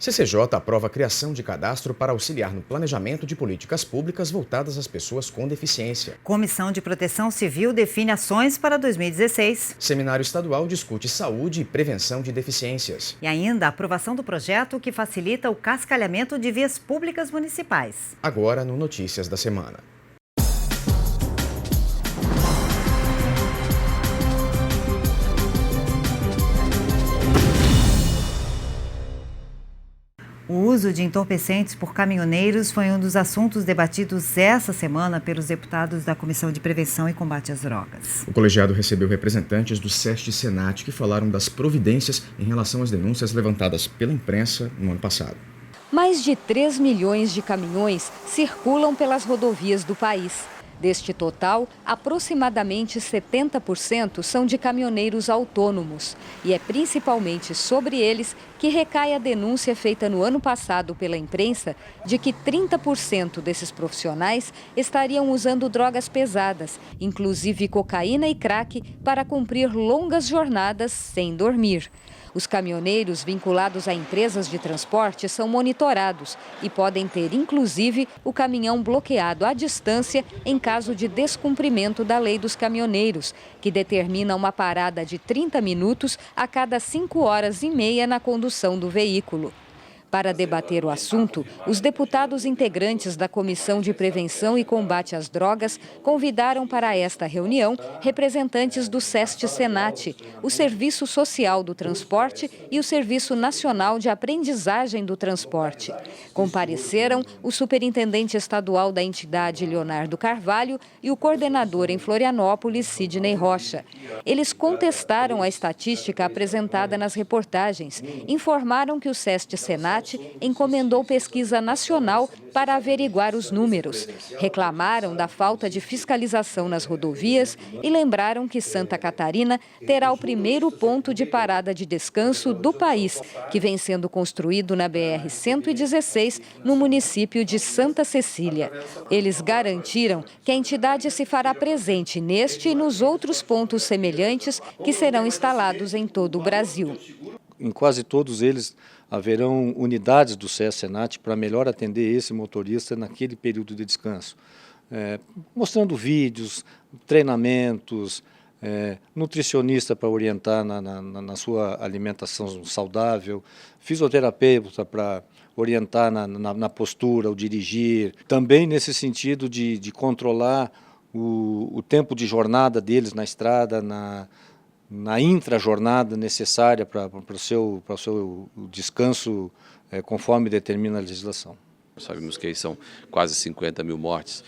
CCJ aprova a criação de cadastro para auxiliar no planejamento de políticas públicas voltadas às pessoas com deficiência. Comissão de Proteção Civil define ações para 2016. Seminário estadual discute saúde e prevenção de deficiências. E ainda a aprovação do projeto que facilita o cascalhamento de vias públicas municipais. Agora no Notícias da Semana. O uso de entorpecentes por caminhoneiros foi um dos assuntos debatidos essa semana pelos deputados da Comissão de Prevenção e Combate às Drogas. O colegiado recebeu representantes do SEST e Senat que falaram das providências em relação às denúncias levantadas pela imprensa no ano passado. Mais de 3 milhões de caminhões circulam pelas rodovias do país. Deste total, aproximadamente 70% são de caminhoneiros autônomos. E é principalmente sobre eles que recai a denúncia feita no ano passado pela imprensa de que 30% desses profissionais estariam usando drogas pesadas, inclusive cocaína e crack, para cumprir longas jornadas sem dormir. Os caminhoneiros vinculados a empresas de transporte são monitorados e podem ter, inclusive, o caminhão bloqueado à distância em caso de descumprimento da lei dos caminhoneiros, que determina uma parada de 30 minutos a cada 5 horas e meia na condução do veículo. Para debater o assunto, os deputados integrantes da Comissão de Prevenção e Combate às Drogas convidaram para esta reunião representantes do SEST-Senat, o Serviço Social do Transporte e o Serviço Nacional de Aprendizagem do Transporte. Compareceram o superintendente estadual da entidade, Leonardo Carvalho, e o coordenador em Florianópolis, Sidney Rocha. Eles contestaram a estatística apresentada nas reportagens, informaram que o SEST-Senat encomendou pesquisa nacional para averiguar os números. Reclamaram da falta de fiscalização nas rodovias e lembraram que Santa Catarina terá o primeiro ponto de parada de descanso do país, que vem sendo construído na BR-116, no município de Santa Cecília. Eles garantiram que a entidade se fará presente neste e nos outros pontos semelhantes que serão instalados em todo o Brasil. Em quase todos eles haverão unidades do SEST-Senat para melhor atender esse motorista naquele período de descanso, mostrando vídeos, treinamentos, nutricionista para orientar na sua alimentação saudável, fisioterapeuta para orientar na postura, ao dirigir, também nesse sentido de controlar o tempo de jornada deles na estrada, na intra-jornada necessária para o seu descanso, conforme determina a legislação. Sabemos que aí são quase 50 mil mortes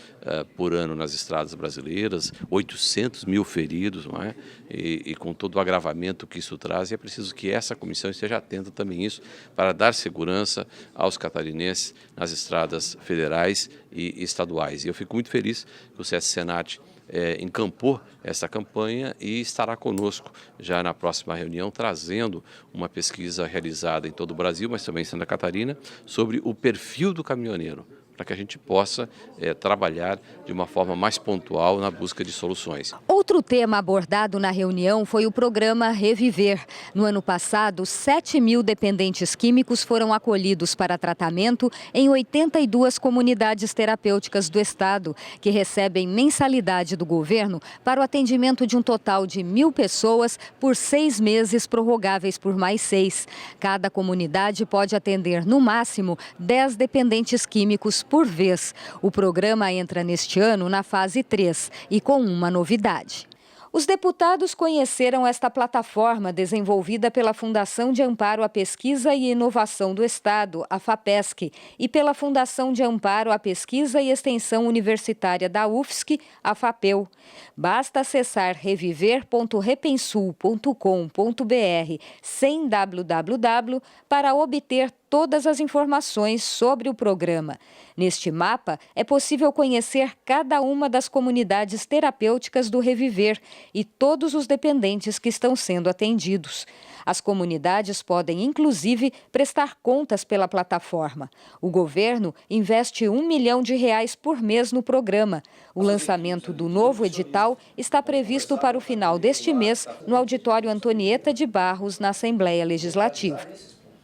por ano nas estradas brasileiras, 800 mil feridos, não é? E com todo o agravamento que isso traz, é preciso que essa comissão esteja atenta também a isso, para dar segurança aos catarinenses nas estradas federais e estaduais. E eu fico muito feliz que o SEST-Senat encampou essa campanha e estará conosco já na próxima reunião, trazendo uma pesquisa realizada em todo o Brasil, mas também em Santa Catarina, sobre o perfil do caminhoneiro, para que a gente possa trabalhar de uma forma mais pontual na busca de soluções. Outro tema abordado na reunião foi o programa Reviver. No ano passado, 7 mil dependentes químicos foram acolhidos para tratamento em 82 comunidades terapêuticas do estado, que recebem mensalidade do governo para o atendimento de um total de 1.000 pessoas por 6 meses, prorrogáveis por mais 6. Cada comunidade pode atender, no máximo, 10 dependentes químicos por vez. O programa entra neste ano na fase 3 e com uma novidade. Os deputados conheceram esta plataforma desenvolvida pela Fundação de Amparo à Pesquisa e Inovação do Estado, a FAPESC, e pela Fundação de Amparo à Pesquisa e Extensão Universitária da UFSC, a FAPEU. Basta acessar reviver.repensul.com.br sem www para obter todas as informações sobre o programa. Neste mapa, é possível conhecer cada uma das comunidades terapêuticas do Reviver e todos os dependentes que estão sendo atendidos. As comunidades podem, inclusive, prestar contas pela plataforma. O governo investe R$1 milhão por mês no programa. O lançamento do novo edital está previsto para o final deste mês no auditório Antonieta de Barros, na Assembleia Legislativa.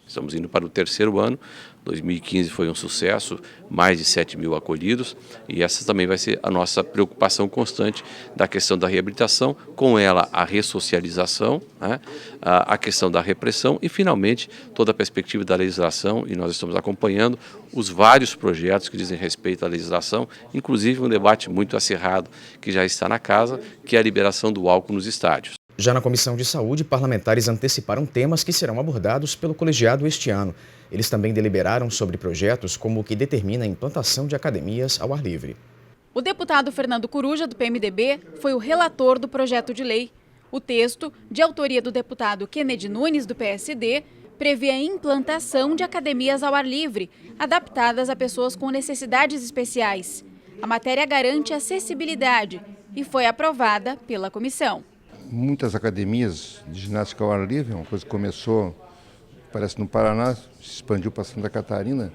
Estamos indo para o 3º ano, 2015 foi um sucesso, mais de 7 mil acolhidos, e essa também vai ser a nossa preocupação constante da questão da reabilitação, com ela a ressocialização, né, a questão da repressão e, finalmente, toda a perspectiva da legislação, e nós estamos acompanhando os vários projetos que dizem respeito à legislação, inclusive um debate muito acirrado que já está na casa, que é a liberação do álcool nos estádios. Já na Comissão de Saúde, parlamentares anteciparam temas que serão abordados pelo colegiado este ano. Eles também deliberaram sobre projetos como o que determina a implantação de academias ao ar livre. O deputado Fernando Coruja, do PMDB, foi o relator do projeto de lei. O texto, de autoria do deputado Kennedy Nunes, do PSD, prevê a implantação de academias ao ar livre, adaptadas a pessoas com necessidades especiais. A matéria garante acessibilidade e foi aprovada pela comissão. Muitas academias de ginástica ao ar livre, uma coisa que começou, parece, no Paraná, se expandiu para Santa Catarina,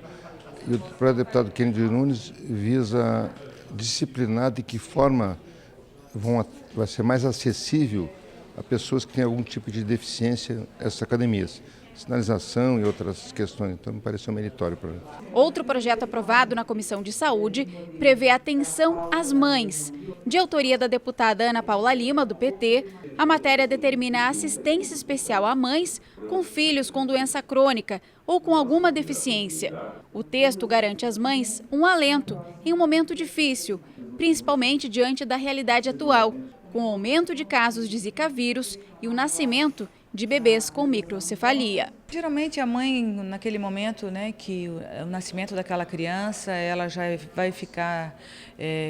e o deputado Kennedy Nunes visa disciplinar de que forma vai ser mais acessível a pessoas que têm algum tipo de deficiência essas academias. Sinalização e outras questões, então me pareceu meritório para mim. Outro projeto aprovado na Comissão de Saúde prevê atenção às mães. De autoria da deputada Ana Paula Lima, do PT, a matéria determina a assistência especial a mães com filhos com doença crônica ou com alguma deficiência. O texto garante às mães um alento em um momento difícil, principalmente diante da realidade atual, com o aumento de casos de Zika vírus e o nascimento de bebês com microcefalia. Geralmente a mãe, naquele momento, que o nascimento daquela criança, ela já vai ficar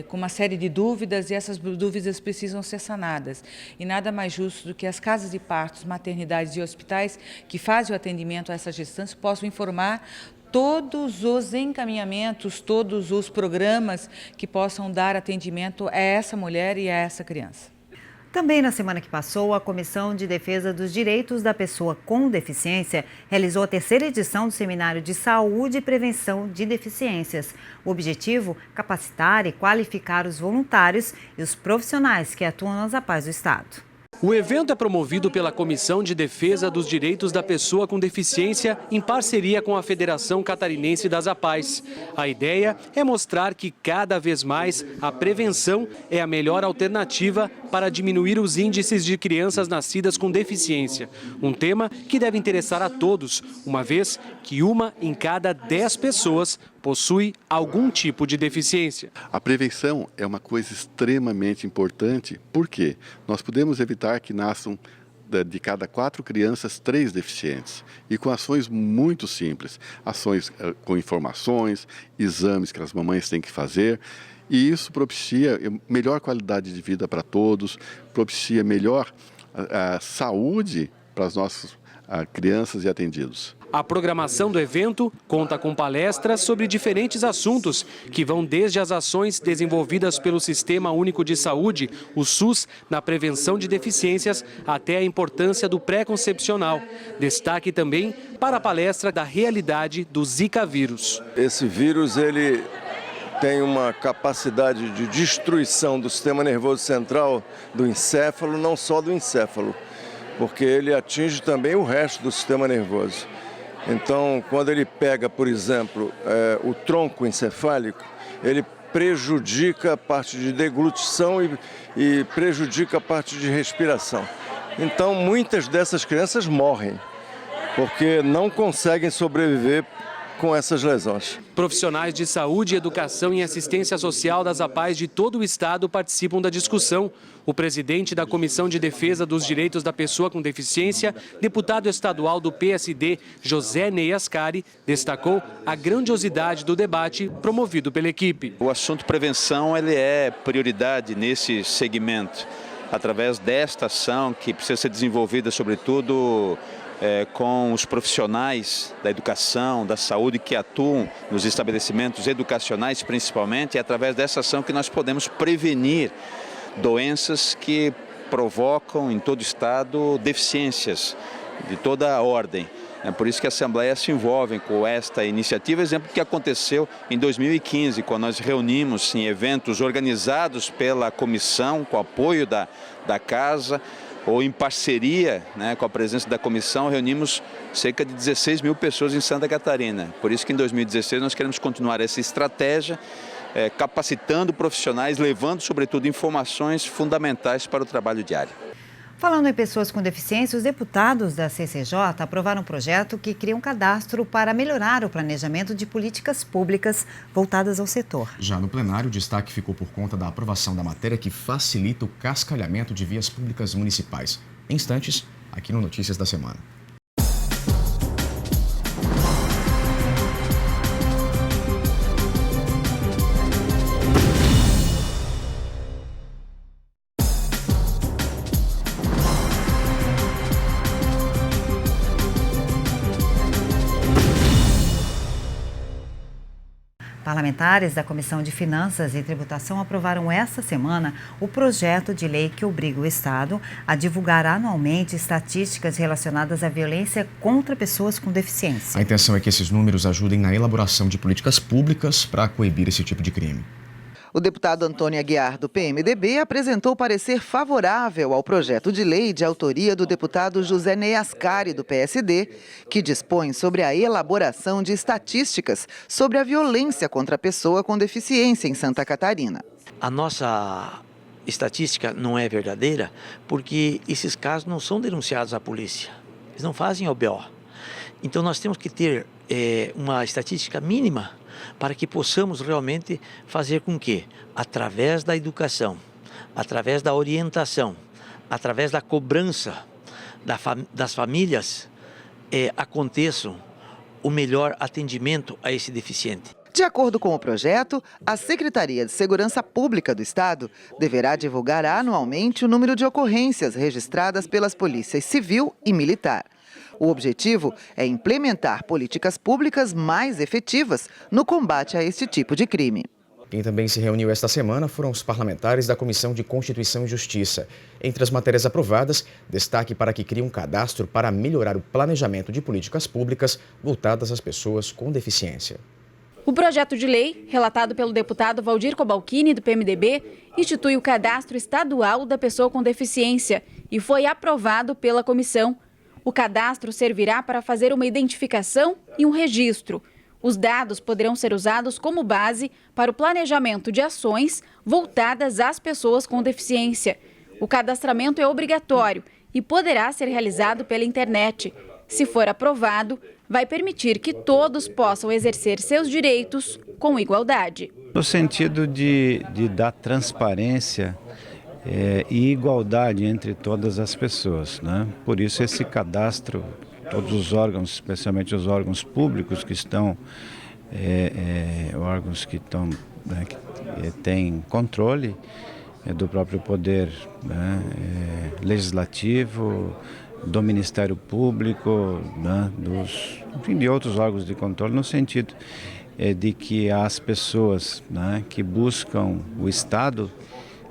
com uma série de dúvidas e essas dúvidas precisam ser sanadas. E nada mais justo do que as casas de partos, maternidades e hospitais que fazem o atendimento a essas gestantes possam informar todos os encaminhamentos, todos os programas que possam dar atendimento a essa mulher e a essa criança. Também na semana que passou, a Comissão de Defesa dos Direitos da Pessoa com Deficiência realizou a 3ª edição do Seminário de Saúde e Prevenção de Deficiências. O objetivo, capacitar e qualificar os voluntários e os profissionais que atuam nas APAES do Estado. O evento é promovido pela Comissão de Defesa dos Direitos da Pessoa com Deficiência em parceria com a Federação Catarinense das APAES. A ideia é mostrar que cada vez mais a prevenção é a melhor alternativa para diminuir os índices de crianças nascidas com deficiência. Um tema que deve interessar a todos, uma vez que 1 em cada 10 pessoas possui algum tipo de deficiência. A prevenção é uma coisa extremamente importante, porque nós podemos evitar que nasçam de cada 4 crianças 3 deficientes, e com ações muito simples, ações com informações, exames que as mamães têm que fazer, e isso propicia melhor qualidade de vida para todos, propicia melhor saúde para as nossas crianças e atendidos. A programação do evento conta com palestras sobre diferentes assuntos, que vão desde as ações desenvolvidas pelo Sistema Único de Saúde, o SUS, na prevenção de deficiências, até a importância do pré-concepcional. Destaque também para a palestra da realidade do Zika vírus. Esse vírus, ele tem uma capacidade de destruição do sistema nervoso central do encéfalo, não só do encéfalo, porque ele atinge também o resto do sistema nervoso. Então, quando ele pega, por exemplo, o tronco encefálico, ele prejudica a parte de deglutição e prejudica a parte de respiração. Então, muitas dessas crianças morrem, porque não conseguem sobreviver com essas lesões. Profissionais de saúde, educação e assistência social das APAES de todo o estado participam da discussão. O presidente da Comissão de Defesa dos Direitos da Pessoa com Deficiência, deputado estadual do PSD, José Ney Ascari, destacou a grandiosidade do debate promovido pela equipe. O assunto prevenção ele é prioridade nesse segmento, através desta ação que precisa ser desenvolvida, sobretudo, com os profissionais da educação, da saúde que atuam nos estabelecimentos educacionais principalmente, é através dessa ação que nós podemos prevenir doenças que provocam em todo o estado deficiências de toda a ordem. É por isso que a Assembleia se envolve com esta iniciativa, exemplo que aconteceu em 2015, quando nós reunimos em eventos organizados pela comissão, com apoio da Casa, ou em parceria, né, com a presença da comissão, reunimos cerca de 16 mil pessoas em Santa Catarina. Por isso que em 2016 nós queremos continuar essa estratégia, capacitando profissionais, levando sobretudo informações fundamentais para o trabalho diário. Falando em pessoas com deficiência, os deputados da CCJ aprovaram um projeto que cria um cadastro para melhorar o planejamento de políticas públicas voltadas ao setor. Já no plenário, o destaque ficou por conta da aprovação da matéria que facilita o cascalhamento de vias públicas municipais. Em instantes, aqui no Notícias da Semana. Parlamentares da Comissão de Finanças e Tributação aprovaram esta semana o projeto de lei que obriga o Estado a divulgar anualmente estatísticas relacionadas à violência contra pessoas com deficiência. A intenção é que esses números ajudem na elaboração de políticas públicas para coibir esse tipo de crime. O deputado Antônio Aguiar, do PMDB, apresentou parecer favorável ao projeto de lei de autoria do deputado José Ney Ascari, do PSD, que dispõe sobre a elaboração de estatísticas sobre a violência contra a pessoa com deficiência em Santa Catarina. A nossa estatística não é verdadeira porque esses casos não são denunciados à polícia. Eles não fazem OBO. Então nós temos que ter uma estatística mínima para que possamos realmente fazer com que, através da educação, através da orientação, através da cobrança das famílias, aconteçam o melhor atendimento a esse deficiente. De acordo com o projeto, a Secretaria de Segurança Pública do Estado deverá divulgar anualmente o número de ocorrências registradas pelas polícias civil e militar. O objetivo é implementar políticas públicas mais efetivas no combate a este tipo de crime. Quem também se reuniu esta semana foram os parlamentares da Comissão de Constituição e Justiça. Entre as matérias aprovadas, destaque para que crie um cadastro para melhorar o planejamento de políticas públicas voltadas às pessoas com deficiência. O projeto de lei, relatado pelo deputado Valdir Cobalcini, do PMDB, institui o cadastro estadual da pessoa com deficiência e foi aprovado pela comissão. O cadastro servirá para fazer uma identificação e um registro. Os dados poderão ser usados como base para o planejamento de ações voltadas às pessoas com deficiência. O cadastramento é obrigatório e poderá ser realizado pela internet. Se for aprovado, vai permitir que todos possam exercer seus direitos com igualdade. No sentido de dar transparência e igualdade entre todas as pessoas, né? Por isso esse cadastro, todos os órgãos, especialmente os órgãos públicos que estão, que têm controle do próprio poder, né, legislativo, do Ministério Público, né, de outros órgãos de controle, no sentido de que as pessoas, né, que buscam o Estado,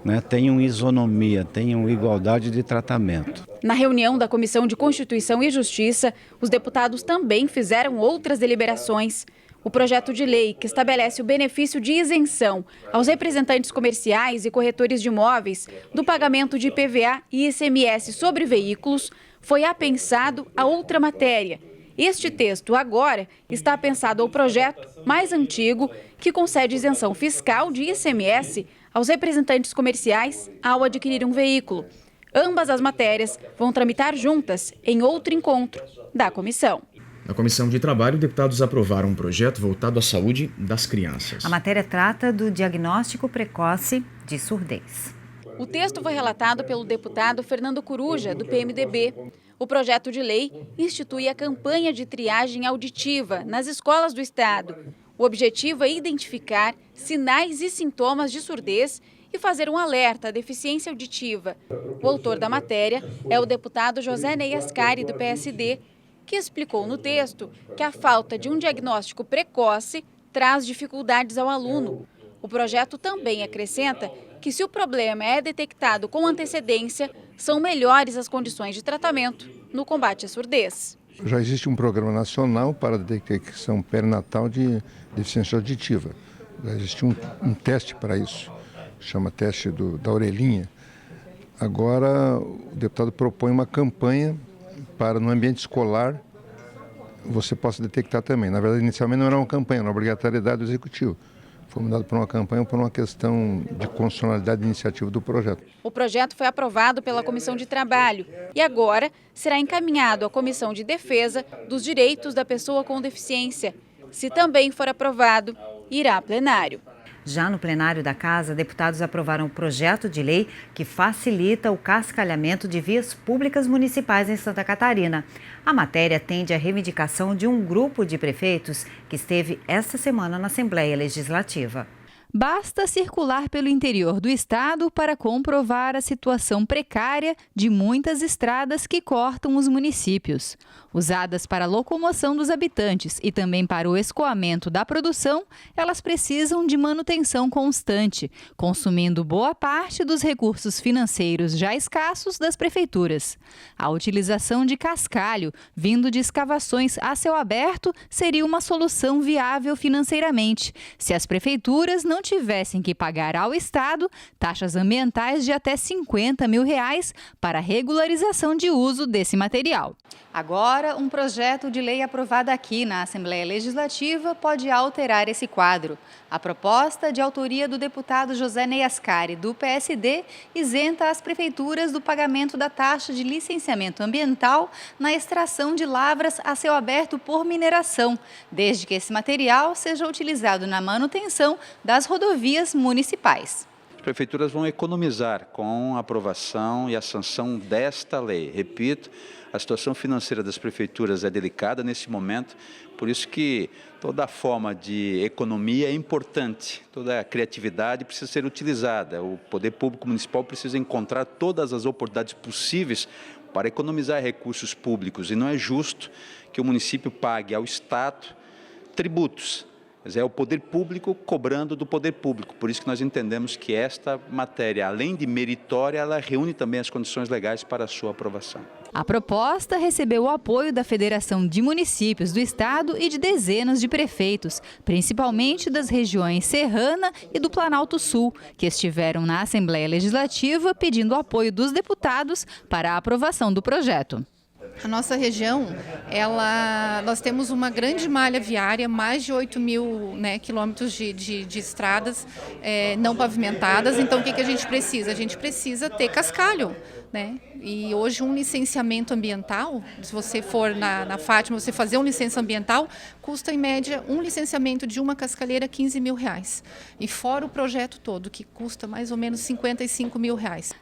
né, tenham isonomia, tenham igualdade de tratamento. Na reunião da Comissão de Constituição e Justiça, os deputados também fizeram outras deliberações. O projeto de lei que estabelece o benefício de isenção aos representantes comerciais e corretores de imóveis do pagamento de IPVA e ICMS sobre veículos foi apensado a outra matéria. Este texto agora está apensado ao projeto mais antigo que concede isenção fiscal de ICMS aos representantes comerciais ao adquirir um veículo. Ambas as matérias vão tramitar juntas em outro encontro da comissão. Na Comissão de Trabalho, deputados aprovaram um projeto voltado à saúde das crianças. A matéria trata do diagnóstico precoce de surdez. O texto foi relatado pelo deputado Fernando Coruja, do PMDB. O projeto de lei institui a campanha de triagem auditiva nas escolas do Estado. O objetivo é identificar sinais e sintomas de surdez e fazer um alerta à deficiência auditiva. O autor da matéria é o deputado José Ney Ascari, do PSD, que explicou no texto que a falta de um diagnóstico precoce traz dificuldades ao aluno. O projeto também acrescenta que, se o problema é detectado com antecedência, são melhores as condições de tratamento no combate à surdez. Já existe um programa nacional para a detecção perinatal de deficiência auditiva. Já existe um teste para isso, chama teste da orelhinha. Agora o deputado propõe uma campanha para no ambiente escolar você possa detectar também. Na verdade, inicialmente não era uma campanha, era uma obrigatoriedade do Executivo. Foi mudado por uma campanha por uma questão de constitucionalidade de iniciativa do projeto. O projeto foi aprovado pela Comissão de Trabalho e agora será encaminhado à Comissão de Defesa dos Direitos da Pessoa com Deficiência. Se também for aprovado, irá a plenário. Já no plenário da Casa, deputados aprovaram um projeto de lei que facilita o cascalhamento de vias públicas municipais em Santa Catarina. A matéria atende à reivindicação de um grupo de prefeitos que esteve esta semana na Assembleia Legislativa. Basta circular pelo interior do estado para comprovar a situação precária de muitas estradas que cortam os municípios. Usadas para a locomoção dos habitantes e também para o escoamento da produção, elas precisam de manutenção constante, consumindo boa parte dos recursos financeiros já escassos das prefeituras. A utilização de cascalho, vindo de escavações a céu aberto, seria uma solução viável financeiramente, se as prefeituras não tivessem que pagar ao Estado taxas ambientais de até R$50 mil para a regularização de uso desse material. Agora, um projeto de lei aprovado aqui na Assembleia Legislativa pode alterar esse quadro. A proposta, de autoria do deputado José Ney Ascari, do PSD, isenta as prefeituras do pagamento da taxa de licenciamento ambiental na extração de lavras a céu aberto por mineração, desde que esse material seja utilizado na manutenção das rodovias municipais. As prefeituras vão economizar com a aprovação e a sanção desta lei. Repito, a situação financeira das prefeituras é delicada nesse momento, por isso que toda forma de economia é importante, toda a criatividade precisa ser utilizada. O poder público municipal precisa encontrar todas as oportunidades possíveis para economizar recursos públicos e não é justo que o município pague ao Estado tributos. Mas é o poder público cobrando do poder público. Por isso que nós entendemos que esta matéria, além de meritória, ela reúne também as condições legais para a sua aprovação. A proposta recebeu o apoio da Federação de Municípios do Estado e de dezenas de prefeitos, principalmente das regiões Serrana e do Planalto Sul, que estiveram na Assembleia Legislativa pedindo o apoio dos deputados para a aprovação do projeto. A nossa região, nós temos uma grande malha viária, mais de 8 mil quilômetros de estradas não pavimentadas. Então, o que a gente precisa? A gente precisa ter cascalho. E hoje um licenciamento ambiental, se você for na Fátima, você fazer um licença ambiental, custa em média um licenciamento de uma cascalheira R$15 mil. E fora o projeto todo, que custa mais ou menos R$55 mil.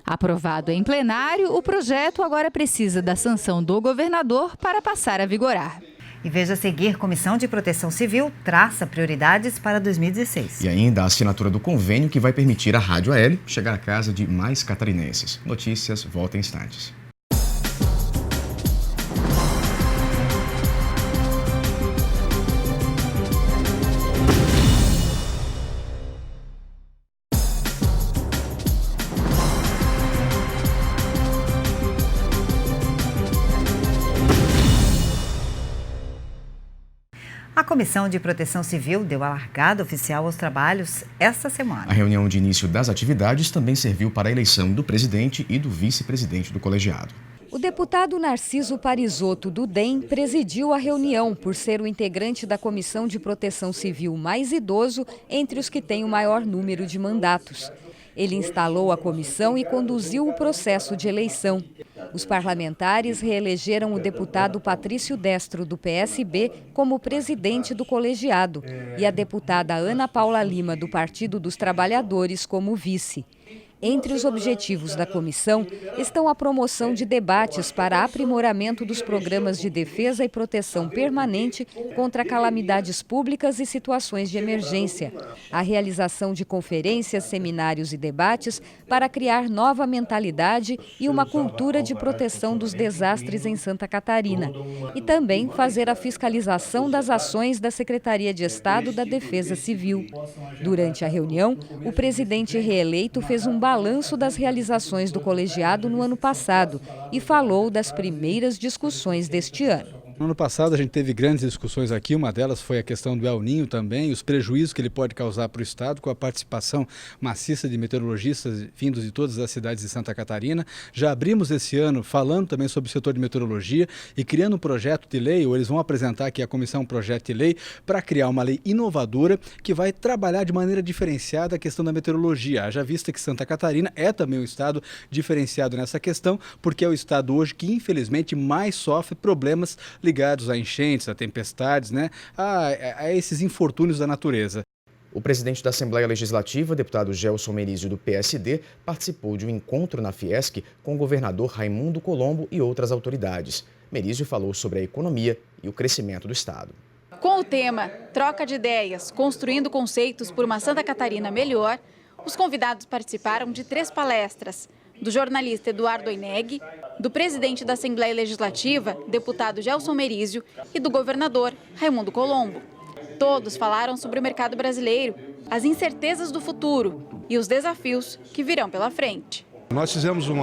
Aprovado em plenário, o projeto agora precisa da sanção do governador para passar a vigorar. E veja a seguir, Comissão de Proteção Civil traça prioridades para 2016. E ainda a assinatura do convênio que vai permitir à Rádio AL chegar à casa de mais catarinenses. Notícias, volta em instantes. A Comissão de Proteção Civil deu a largada oficial aos trabalhos esta semana. A reunião de início das atividades também serviu para a eleição do presidente e do vice-presidente do colegiado. O deputado Narciso Parisotto, do DEM, presidiu a reunião por ser o integrante da Comissão de Proteção Civil mais idoso entre os que têm o maior número de mandatos. Ele instalou a comissão e conduziu o processo de eleição. Os parlamentares reelegeram o deputado Patrício Destro, do PSB, como presidente do colegiado e a deputada Ana Paula Lima, do Partido dos Trabalhadores, como vice. Entre os objetivos da comissão estão a promoção de debates para aprimoramento dos programas de defesa e proteção permanente contra calamidades públicas e situações de emergência, a realização de conferências, seminários e debates para criar nova mentalidade e uma cultura de proteção dos desastres em Santa Catarina, e também fazer a fiscalização das ações da Secretaria de Estado da Defesa Civil. Durante a reunião, o presidente reeleito fez um balanço das realizações do colegiado no ano passado e falou das primeiras discussões deste ano. No ano passado a gente teve grandes discussões aqui, uma delas foi a questão do El Niño também, os prejuízos que ele pode causar para o Estado com a participação maciça de meteorologistas vindos de todas as cidades de Santa Catarina. Já abrimos esse ano falando também sobre o setor de meteorologia e criando um projeto de lei, ou eles vão apresentar aqui a comissão um projeto de lei para criar uma lei inovadora que vai trabalhar de maneira diferenciada a questão da meteorologia. Haja vista que Santa Catarina é também um estado diferenciado nessa questão, porque é o estado hoje que infelizmente mais sofre problemas ligados a enchentes, a tempestades, né, a esses infortúnios da natureza. O presidente da Assembleia Legislativa, deputado Gelson Merizio, do PSD, participou de um encontro na Fiesc com o governador Raimundo Colombo e outras autoridades. Merizio falou sobre a economia e o crescimento do estado. Com o tema Troca de Ideias, Construindo Conceitos por uma Santa Catarina Melhor, os convidados participaram de 3 palestras, do jornalista Eduardo Oineg, do presidente da Assembleia Legislativa, deputado Gelson Merizio, e do governador Raimundo Colombo. Todos falaram sobre o mercado brasileiro, as incertezas do futuro e os desafios que virão pela frente. Nós fizemos um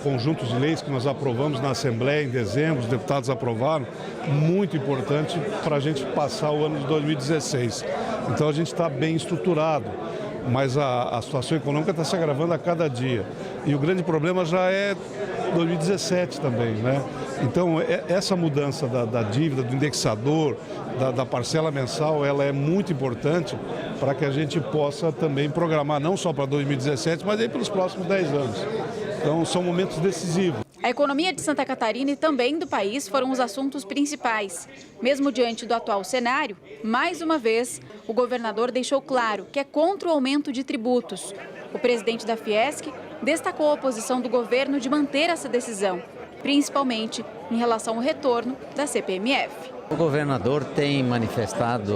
conjunto de leis que nós aprovamos na Assembleia em dezembro, os deputados aprovaram, muito importante para a gente passar o ano de 2016. Então a gente está bem estruturado, mas a situação econômica está se agravando a cada dia. E o grande problema já é 2017 também, né? Então essa mudança da dívida, do indexador, da parcela mensal, ela é muito importante para que a gente possa também programar não só para 2017, mas aí pelos próximos 10 anos. Então são momentos decisivos. A economia de Santa Catarina e também do país foram os assuntos principais. Mesmo diante do atual cenário, mais uma vez, o governador deixou claro que é contra o aumento de tributos. O presidente da Fiesc destacou a posição do governo de manter essa decisão, principalmente em relação ao retorno da CPMF. O governador tem manifestado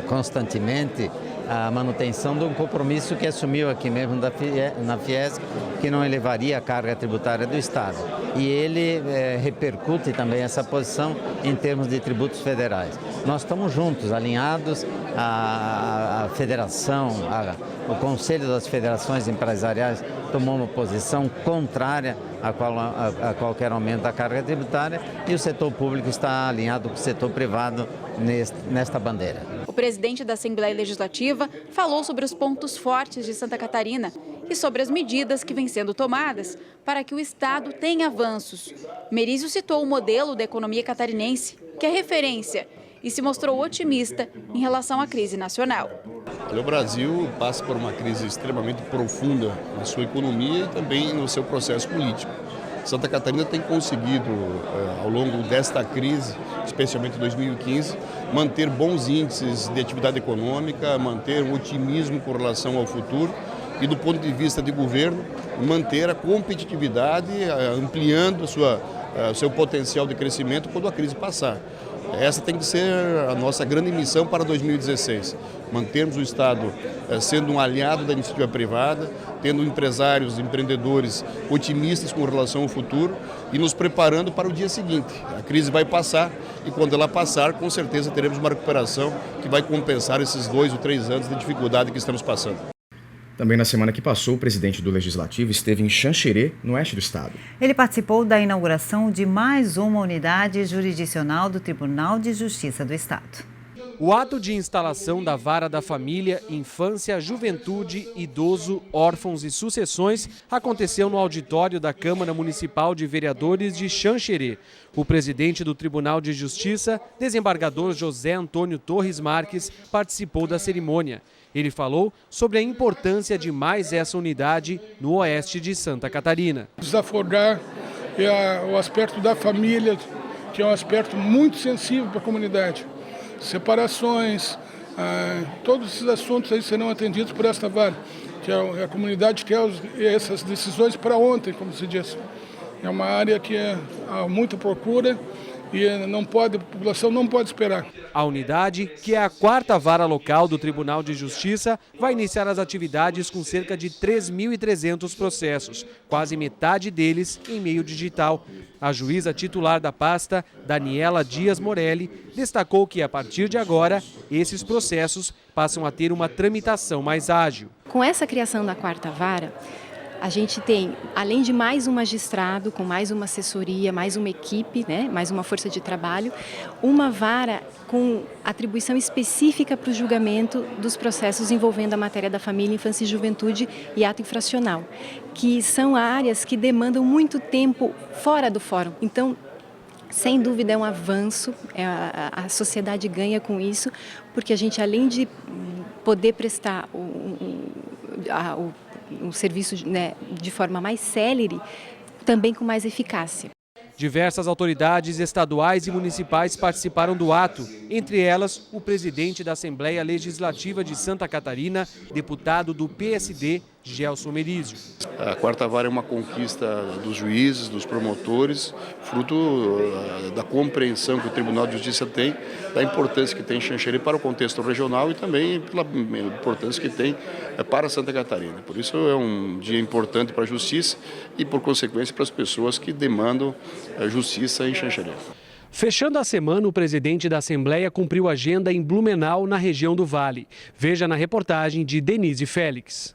constantemente a manutenção de um compromisso que assumiu aqui mesmo na Fiesc, que não elevaria a carga tributária do Estado. E ele repercute também essa posição em termos de tributos federais. Nós estamos juntos, alinhados, a federação, o Conselho das Federações Empresariais tomou uma posição contrária a qualquer aumento da carga tributária e o setor público está alinhado com o setor privado nesta bandeira. O presidente da Assembleia Legislativa falou sobre os pontos fortes de Santa Catarina e sobre as medidas que vêm sendo tomadas para que o Estado tenha avanços. Merizio citou o modelo da economia catarinense, que é referência, e se mostrou otimista em relação à crise nacional. O Brasil passa por uma crise extremamente profunda na sua economia e também no seu processo político. Santa Catarina tem conseguido, ao longo desta crise, especialmente em 2015, manter bons índices de atividade econômica, manter um otimismo com relação ao futuro e, do ponto de vista de governo, manter a competitividade, ampliando o seu potencial de crescimento quando a crise passar. Essa tem que ser a nossa grande missão para 2016, mantermos o Estado sendo um aliado da iniciativa privada, tendo empresários, empreendedores otimistas com relação ao futuro e nos preparando para o dia seguinte. A crise vai passar e quando ela passar, com certeza teremos uma recuperação que vai compensar esses 2 ou 3 anos de dificuldade que estamos passando. Também na semana que passou, o presidente do Legislativo esteve em Xanxerê, no oeste do estado. Ele participou da inauguração de mais uma unidade jurisdicional do Tribunal de Justiça do Estado. O ato de instalação da Vara da Família, Infância, Juventude, Idoso, Órfãos e Sucessões aconteceu no auditório da Câmara Municipal de Vereadores de Xanxerê. O presidente do Tribunal de Justiça, desembargador José Antônio Torres Marques, participou da cerimônia. Ele falou sobre a importância de mais essa unidade no oeste de Santa Catarina. Desafogar o aspecto da família, que é um aspecto muito sensível para a comunidade. Separações, todos esses assuntos aí serão atendidos por esta vara, que a comunidade quer essas decisões para ontem, como se diz. É uma área que há muita procura e a população não pode esperar. A unidade, que é a 4ª vara local do Tribunal de Justiça, vai iniciar as atividades com cerca de 3.300 processos, quase metade deles em meio digital. A juíza titular da pasta, Daniela Dias Morelli, destacou que, a partir de agora, esses processos passam a ter uma tramitação mais ágil. Com essa criação da 4ª vara, a gente tem, além de mais um magistrado, com mais uma assessoria, mais uma equipe, né, mais uma força de trabalho, uma vara com atribuição específica para o julgamento dos processos envolvendo a matéria da família, infância e juventude e ato infracional, que são áreas que demandam muito tempo fora do fórum. Então, sem dúvida é um avanço, a sociedade ganha com isso, porque a gente, além de poder prestar um serviço, né, de forma mais célere, também com mais eficácia. Diversas autoridades estaduais e municipais participaram do ato, entre elas o presidente da Assembleia Legislativa de Santa Catarina, deputado do PSD, Gelson Merizio. A quarta vara é uma conquista dos juízes, dos promotores, fruto da compreensão que o Tribunal de Justiça tem, da importância que tem Xanxerê para o contexto regional e também pela importância que tem para Santa Catarina. Por isso é um dia importante para a justiça e, por consequência, para as pessoas que demandam justiça em Xanxerê. Fechando a semana, o presidente da Assembleia cumpriu agenda em Blumenau, na região do Vale. Veja na reportagem de Denise Félix.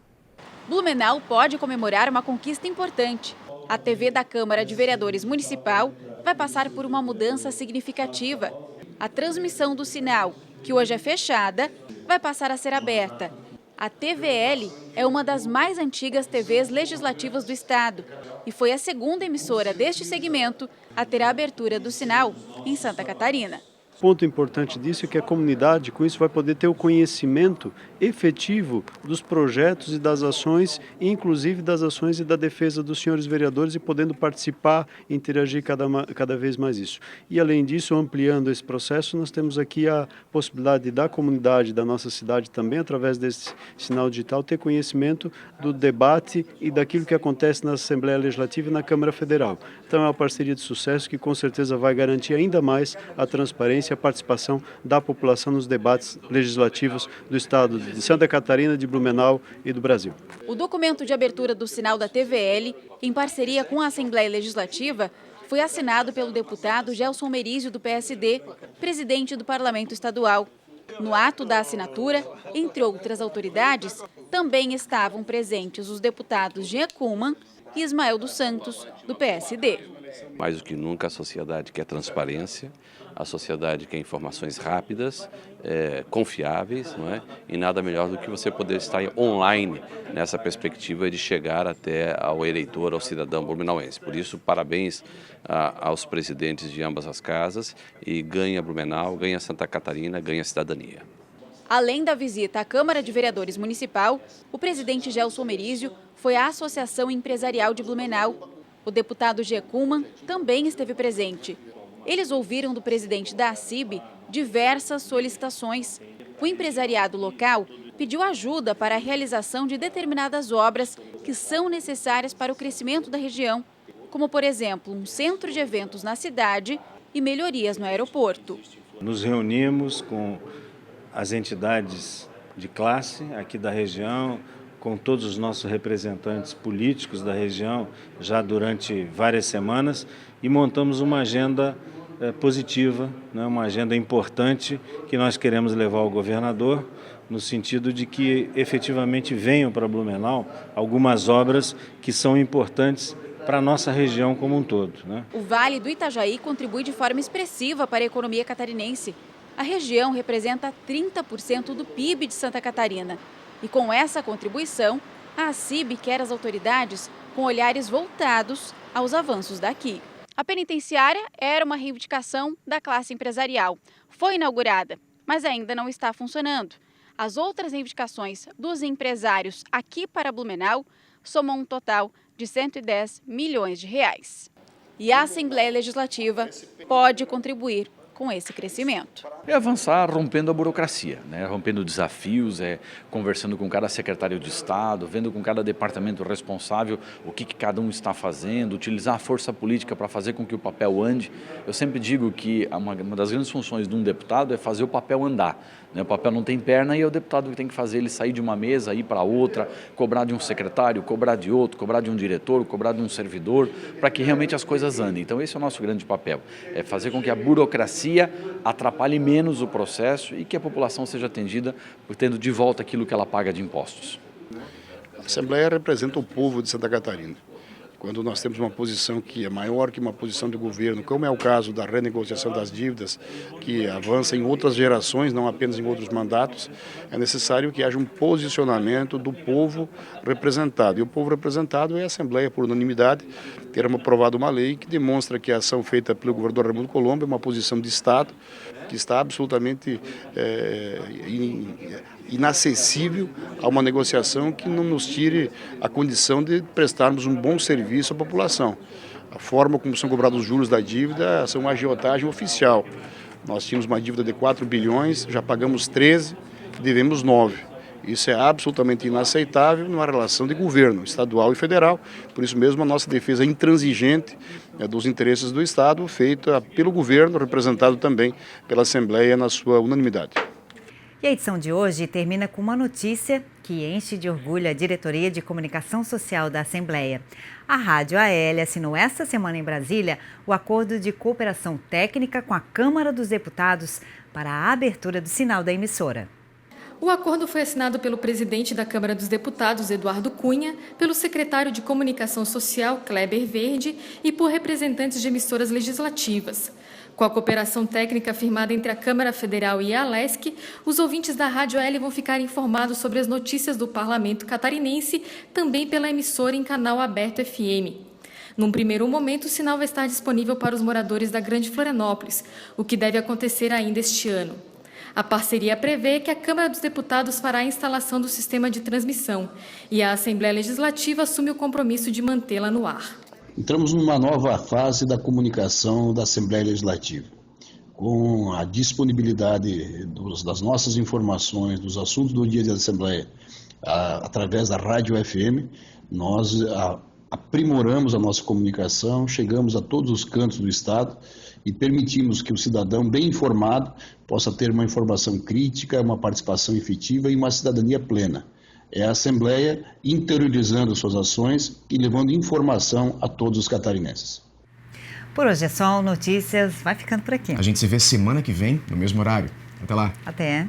Blumenau pode comemorar uma conquista importante. A TV da Câmara de Vereadores Municipal vai passar por uma mudança significativa. A transmissão do sinal, que hoje é fechada, vai passar a ser aberta. A TVL é uma das mais antigas TVs legislativas do estado e foi a segunda emissora deste segmento a ter a abertura do sinal em Santa Catarina. O ponto importante disso é que a comunidade, com isso, vai poder ter o conhecimento efetivo dos projetos e das ações, inclusive das ações e da defesa dos senhores vereadores e podendo participar e interagir cada vez mais isso. E, além disso, ampliando esse processo, nós temos aqui a possibilidade da comunidade da nossa cidade também, através desse sinal digital, ter conhecimento do debate e daquilo que acontece na Assembleia Legislativa e na Câmara Federal. Então, é uma parceria de sucesso que, com certeza, vai garantir ainda mais a transparência e a participação da população nos debates legislativos do Estado de Santa Catarina, de Blumenau e do Brasil. O documento de abertura do sinal da TVL, em parceria com a Assembleia Legislativa, foi assinado pelo deputado Gelson Merizio, do PSD, presidente do Parlamento Estadual. No ato da assinatura, entre outras autoridades, também estavam presentes os deputados Jean Kuhlmann e Ismael dos Santos, do PSD. Mais do que nunca, a sociedade quer transparência, a sociedade quer informações rápidas, confiáveis, não é? E nada melhor do que você poder estar online nessa perspectiva de chegar até ao eleitor, ao cidadão blumenauense. Por isso, parabéns aos presidentes de ambas as casas e ganha Blumenau, ganha Santa Catarina, ganha cidadania. Além da visita à Câmara de Vereadores Municipal, o presidente Gelson Merizio foi à Associação Empresarial de Blumenau. O deputado Jean Kuhlmann também esteve presente. Eles ouviram do presidente da ACIB diversas solicitações. O empresariado local pediu ajuda para a realização de determinadas obras que são necessárias para o crescimento da região, como, por exemplo, um centro de eventos na cidade e melhorias no aeroporto. Nos reunimos com as entidades de classe aqui da região, com todos os nossos representantes políticos da região, já durante várias semanas, e montamos uma agenda positiva, né, uma agenda importante que nós queremos levar ao governador, no sentido de que efetivamente venham para Blumenau algumas obras que são importantes para a nossa região como um todo, né? O Vale do Itajaí contribui de forma expressiva para a economia catarinense. A região representa 30% do PIB de Santa Catarina. E com essa contribuição, a ACIB quer as autoridades com olhares voltados aos avanços daqui. A penitenciária era uma reivindicação da classe empresarial. Foi inaugurada, mas ainda não está funcionando. As outras reivindicações dos empresários aqui para Blumenau somam um total de 110 milhões de reais. E a Assembleia Legislativa pode contribuir com esse crescimento. É avançar rompendo a burocracia, né? Rompendo desafios, conversando com cada secretário de Estado, vendo com cada departamento responsável o que cada um está fazendo, utilizar a força política para fazer com que o papel ande. Eu sempre digo que uma das grandes funções de um deputado é fazer o papel andar, né? O papel não tem perna e é o deputado que tem que fazer ele sair de uma mesa, ir para outra, cobrar de um secretário, cobrar de outro, cobrar de um diretor, cobrar de um servidor, para que realmente as coisas andem. Então esse é o nosso grande papel, é fazer com que a burocracia atrapalhe menos o processo e que a população seja atendida por tendo de volta aquilo que ela paga de impostos. A Assembleia representa o povo de Santa Catarina. Quando nós temos uma posição que é maior que uma posição de governo, como é o caso da renegociação das dívidas, que avança em outras gerações, não apenas em outros mandatos, é necessário que haja um posicionamento do povo representado. E o povo representado é a Assembleia, por unanimidade, ter aprovado uma lei que demonstra que a ação feita pelo governador Raimundo Colombo é uma posição de Estado que está absolutamente inacessível a uma negociação que não nos tire a condição de prestarmos um bom serviço à população. A forma como são cobrados os juros da dívida são uma agiotagem oficial. Nós tínhamos uma dívida de 4 bilhões, já pagamos 13, devemos 9. Isso é absolutamente inaceitável numa relação de governo estadual e federal. Por isso mesmo a nossa defesa intransigente dos interesses do Estado, feita pelo governo, representado também pela Assembleia na sua unanimidade. E a edição de hoje termina com uma notícia que enche de orgulho a Diretoria de Comunicação Social da Assembleia. A Rádio AL assinou esta semana em Brasília o acordo de cooperação técnica com a Câmara dos Deputados para a abertura do sinal da emissora. O acordo foi assinado pelo presidente da Câmara dos Deputados, Eduardo Cunha, pelo secretário de Comunicação Social, Kleber Verde, e por representantes de emissoras legislativas. Com a cooperação técnica firmada entre a Câmara Federal e a ALESC, os ouvintes da Rádio AL vão ficar informados sobre as notícias do Parlamento catarinense, também pela emissora em canal aberto FM. Num primeiro momento, o sinal vai estar disponível para os moradores da Grande Florianópolis, o que deve acontecer ainda este ano. A parceria prevê que a Câmara dos Deputados fará a instalação do sistema de transmissão e a Assembleia Legislativa assume o compromisso de mantê-la no ar. Entramos numa nova fase da comunicação da Assembleia Legislativa. Com a disponibilidade das nossas informações, dos assuntos do dia da Assembleia, através da Rádio FM, nós aprimoramos a nossa comunicação, chegamos a todos os cantos do Estado e permitimos que o cidadão bem informado possa ter uma informação crítica, uma participação efetiva e uma cidadania plena. É a Assembleia interiorizando suas ações e levando informação a todos os catarinenses. Por hoje é só, Notícias vai ficando por aqui. A gente se vê semana que vem, no mesmo horário. Até lá. Até.